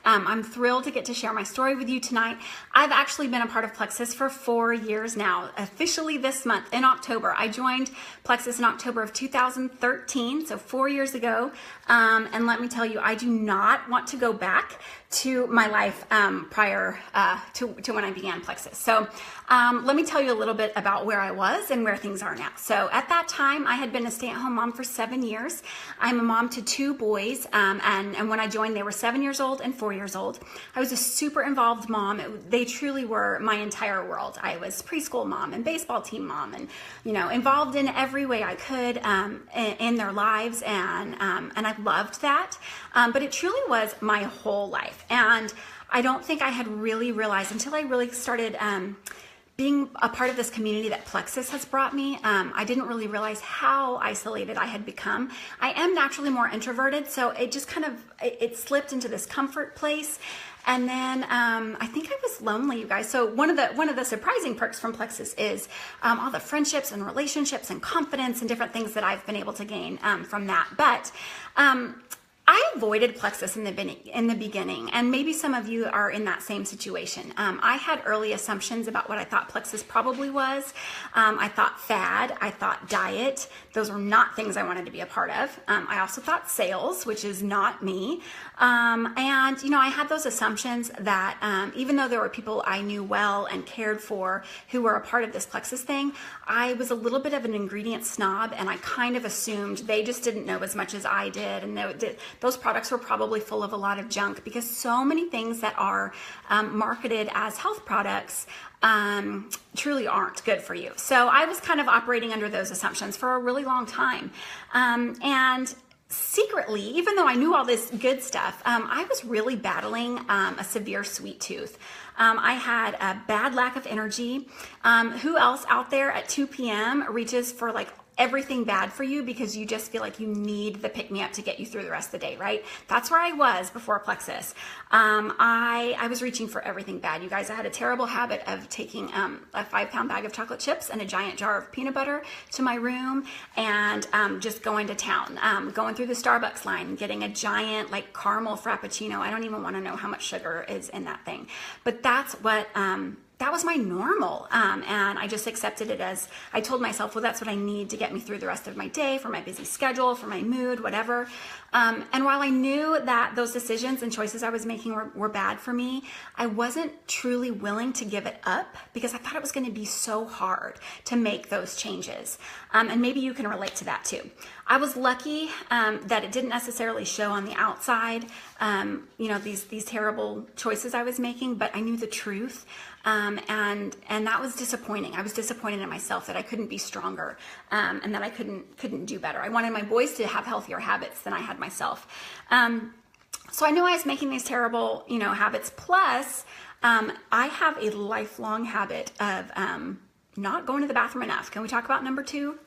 I'm thrilled to get to share my story with you tonight. I've actually been a part of Plexus for 4 years now. Officially this month in October. I joined Plexus in October of 2013, so 4 years ago. And let me tell you, I do not want to go back to my life prior to when I began Plexus. So let me tell you a little bit about where I was and where things are now. So at that time, I had been a stay-at-home mom for 7 years. I'm a mom to 2 boys, and when I joined, they were 7 years old and 4 years old. I was a super involved mom. They truly were my entire world. I was preschool mom and baseball team mom, and involved in every way I could in their lives, and I loved that. But it truly was my whole life, and I don't think I had really realized until I really started being a part of this community that Plexus has brought me. I didn't really realize how isolated I had become. I am naturally more introverted, so it just it slipped into this comfort place. And then I think I was lonely, you guys. So one of the surprising perks from Plexus is all the friendships and relationships and confidence and different things that I've been able to gain from that. But I avoided Plexus in the beginning, and maybe some of you are in that same situation. I had early assumptions about what I thought Plexus probably was. I thought fad, I thought diet. Those were not things I wanted to be a part of. I also thought sales, which is not me. And I had those assumptions that even though there were people I knew well and cared for who were a part of this Plexus thing, I was a little bit of an ingredient snob, and I kind of assumed they just didn't know as much as I did, and those products were probably full of a lot of junk, because so many things that are marketed as health products truly aren't good for you. So I was kind of operating under those assumptions for a really long time. And secretly, even though I knew all this good stuff, I was really battling a severe sweet tooth. I had a bad lack of energy. Who else out there at 2 p.m. reaches for everything bad for you because you just feel like you need the pick-me-up to get you through the rest of the day, right? That's where I was before Plexus. I was reaching for everything bad. You guys, I had a terrible habit of taking a 5-pound bag of chocolate chips and a giant jar of peanut butter to my room and just going to town, going through the Starbucks line, getting a giant caramel frappuccino. I don't even want to know how much sugar is in that thing. But that's what... that was my normal, and I just accepted it as, I told myself, well, that's what I need to get me through the rest of my day, for my busy schedule, for my mood, whatever. And while I knew that those decisions and choices I was making were bad for me, I wasn't truly willing to give it up because I thought it was going to be so hard to make those changes. And maybe you can relate to that too. I was lucky that it didn't necessarily show on the outside, these terrible choices I was making, but I knew the truth. And that was disappointing. I was disappointed in myself that I couldn't be stronger, and that I couldn't do better. I wanted my boys to have healthier habits than I had myself. So I knew I was making these terrible, habits. Plus, I have a lifelong habit of not going to the bathroom enough. Can we talk about number 2?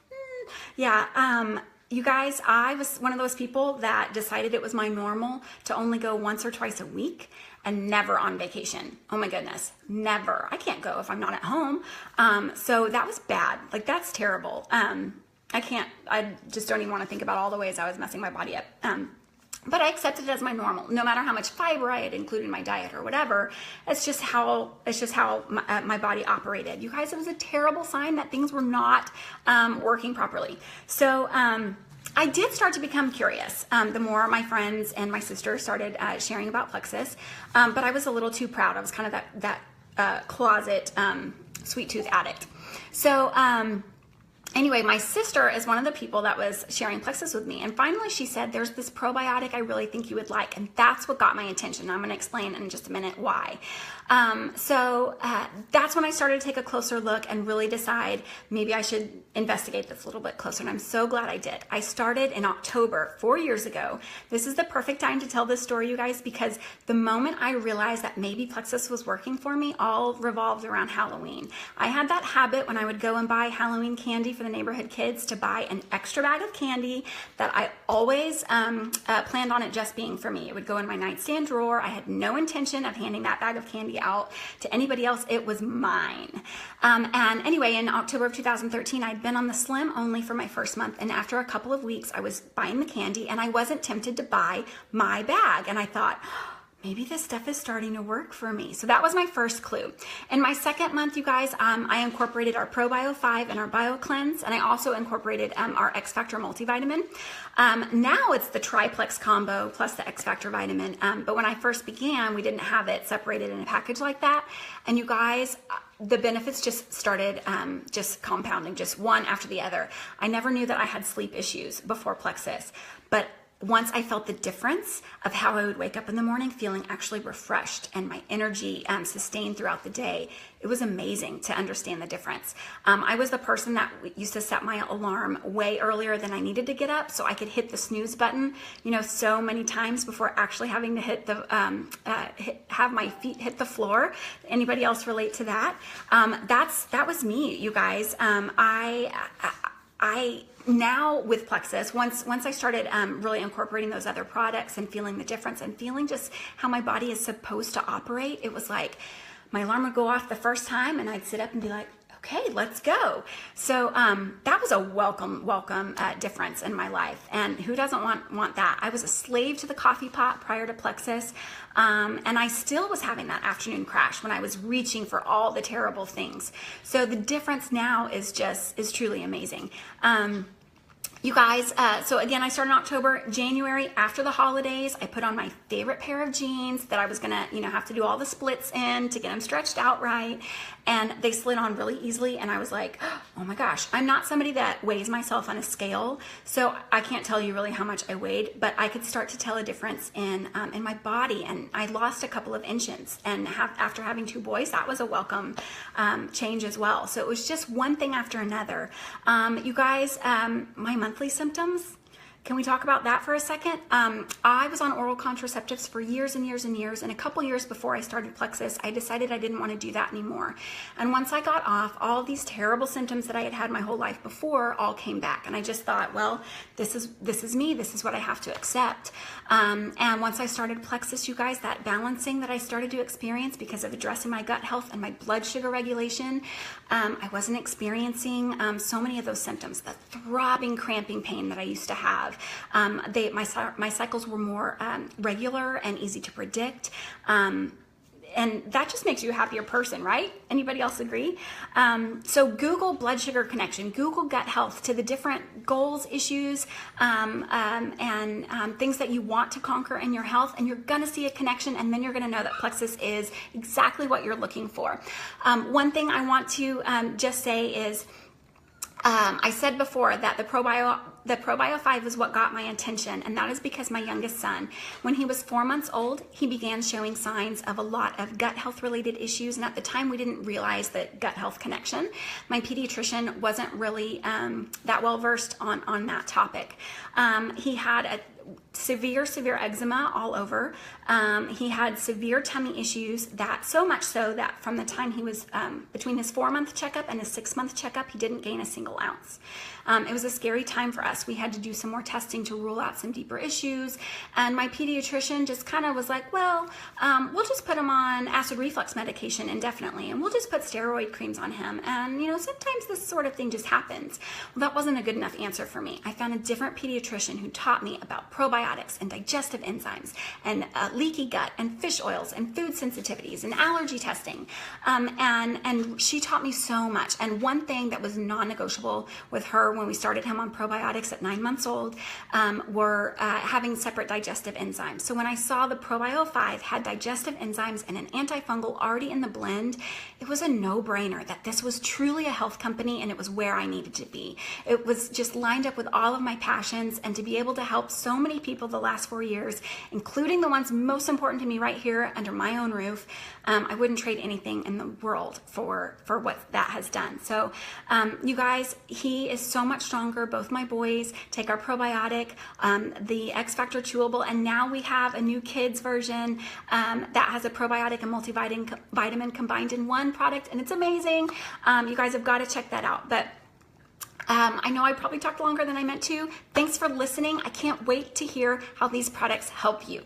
Yeah. You guys, I was one of those people that decided it was my normal to only go once or twice a week and never on vacation. Oh my goodness, never. I can't go if I'm not at home. So that was bad. That's terrible. I just don't even want to think about all the ways I was messing my body up. But I accepted it as my normal, no matter how much fiber I had included in my diet or whatever. It's just how my body operated. You guys, it was a terrible sign that things were not working properly. So I did start to become curious the more my friends and my sister started sharing about Plexus, but I was a little too proud. I was kind of that closet sweet tooth addict. So anyway, my sister is one of the people that was sharing Plexus with me. And finally she said, there's this probiotic I really think you would like. And that's what got my attention. I'm going to explain in just a minute why. So that's when I started to take a closer look and really decide maybe I should investigate this a little bit closer. And I'm so glad I did. I started in October, 4 years ago. This is the perfect time to tell this story, you guys, because the moment I realized that maybe Plexus was working for me, all revolved around Halloween. I had that habit when I would go and buy Halloween candy for the neighborhood kids to buy an extra bag of candy that I always planned on it just being for me. It would go in my nightstand drawer. I had no intention of handing that bag of candy out to anybody else. It was mine. And anyway, in October of 2013, I'd been on the slim only for my first month. And after a couple of weeks, I was buying the candy and I wasn't tempted to buy my bag. And I thought, maybe this stuff is starting to work for me. So that was my first clue. In my second month, you guys, I incorporated our ProBio 5 and our Bio Cleanse, and I also incorporated our X Factor multivitamin. Now it's the triplex combo plus the X Factor vitamin. But when I first began, we didn't have it separated in a package like that. And you guys, the benefits just started just compounding, just one after the other. I never knew that I had sleep issues before Plexus, but once I felt the difference of how I would wake up in the morning feeling actually refreshed and my energy sustained throughout the day, it was amazing to understand the difference. I was the person that used to set my alarm way earlier than I needed to get up so I could hit the snooze button, you know, so many times before actually having to hit the, have my feet hit the floor. Anybody else relate to that? That was me, you guys. I now with Plexus, once I started really incorporating those other products and feeling the difference and feeling just how my body is supposed to operate, it was like my alarm would go off the first time and I'd sit up and be like, okay, let's go. So that was a welcome difference in my life. And who doesn't want that? I was a slave to the coffee pot prior to Plexus. And I still was having that afternoon crash when I was reaching for all the terrible things. So the difference now is truly amazing. You guys, so again, I started in October. January, after the holidays, I put on my favorite pair of jeans that I was gonna, have to do all the splits in to get them stretched out right. And they slid on really easily. And I was like, oh my gosh, I'm not somebody that weighs myself on a scale. So I can't tell you really how much I weighed, but I could start to tell a difference in my body. And I lost a couple of inches. And after having 2 boys, that was a welcome change as well. So it was just one thing after another. You guys, my monthly symptoms, can we talk about that for a second? I was on oral contraceptives for years and years and years, and a couple years before I started Plexus, I decided I didn't want to do that anymore. And once I got off, all these terrible symptoms that I had had my whole life before all came back. And I just thought, well, this is me. This is what I have to accept. And once I started Plexus, you guys, that balancing that I started to experience because of addressing my gut health and my blood sugar regulation, I wasn't experiencing so many of those symptoms, the throbbing cramping pain that I used to have. My cycles were more regular and easy to predict. And that just makes you a happier person, right? Anybody else agree? So Google blood sugar connection, Google gut health to the different goals, issues, and things that you want to conquer in your health, and you're gonna see a connection, and then you're gonna know that Plexus is exactly what you're looking for. One thing I want to just say is, I said before that the ProBio 5 is what got my attention, and that is because my youngest son, when he was 4 months old, he began showing signs of a lot of gut health related issues, and at the time we didn't realize the gut health connection. My pediatrician wasn't really that well versed on that topic. He had a severe eczema all over. He had severe tummy issues, that so much so that from the time he was between his 4-month checkup and his 6-month checkup, he didn't gain a single ounce. It was a scary time for us. We had to do some more testing to rule out some deeper issues. And my pediatrician just kind of was like, well, we'll just put him on acid reflux medication indefinitely, and we'll just put steroid creams on him. And, sometimes this sort of thing just happens. Well, that wasn't a good enough answer for me. I found a different pediatrician who taught me about probiotics and digestive enzymes and leaky gut and fish oils and food sensitivities and allergy testing. And she taught me so much. And one thing that was non-negotiable with her when we started him on probiotics at 9 months old were having separate digestive enzymes. So when I saw the ProBio 5 had digestive enzymes and an antifungal already in the blend, it was a no-brainer that this was truly a health company and it was where I needed to be. It was just lined up with all of my passions, and to be able to help so many people the last 4 years, including the ones most important to me right here under my own roof, I wouldn't trade anything in the world for what that has done. So you guys, he is so much stronger. Both my boys take our probiotic, the X Factor chewable, and now we have a new kids version that has a probiotic and multivitamin combined in one product, and it's amazing. You guys have got to check that out. But I know I probably talked longer than I meant to. Thanks for listening. I can't wait to hear how these products help you.